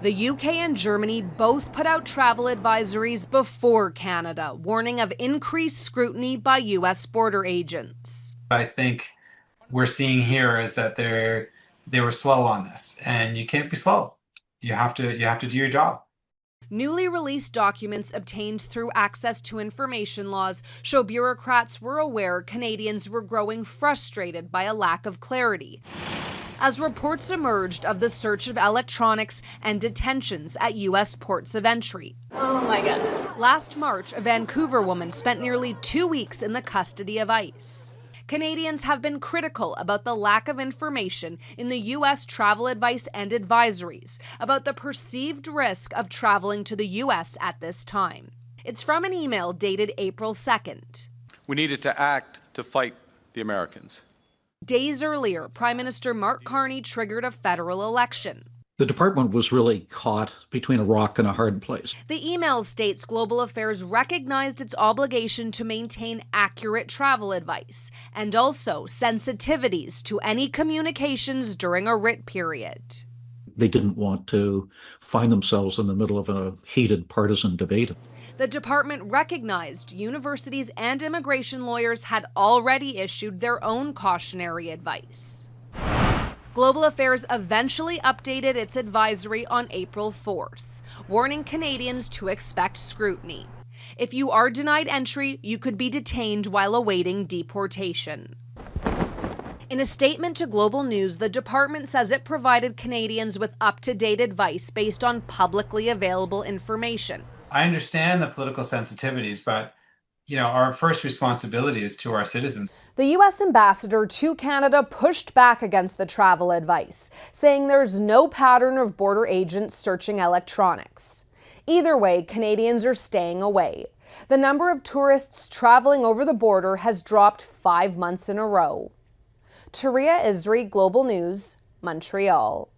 The UK and Germany both put out travel advisories before Canada, warning of increased scrutiny by U.S. border agents. I think we're seeing here is that they were slow on this, and you can't be slow. You have to do your job. Newly released documents obtained through access to information laws show bureaucrats were aware Canadians were growing frustrated by a lack of clarity, as reports emerged of the search of electronics and detentions at U.S. ports of entry. Oh my God. Last March, a Vancouver woman spent nearly 2 weeks in the custody of ICE. Canadians have been critical about the lack of information in the U.S. travel advice and advisories about the perceived risk of traveling to the U.S. at this time. It's from an email dated April 2nd. We needed to act to fight the Americans. Days earlier, Prime Minister Mark Carney triggered a federal election. The department was really caught between a rock and a hard place. The email states Global Affairs recognized its obligation to maintain accurate travel advice and also sensitivities to any communications during a writ period. They didn't want to find themselves in the middle of a heated partisan debate. The department recognized universities and immigration lawyers had already issued their own cautionary advice. Global Affairs eventually updated its advisory on April 4th, warning Canadians to expect scrutiny. If you are denied entry, you could be detained while awaiting deportation. In a statement to Global News, the department says it provided Canadians with up-to-date advice based on publicly available information. I understand the political sensitivities, but our first responsibility is to our citizens. The U.S. ambassador to Canada pushed back against the travel advice, saying there's no pattern of border agents searching electronics. Either way, Canadians are staying away. The number of tourists traveling over the border has dropped 5 months in a row. Touria Izri, Global News, Montreal.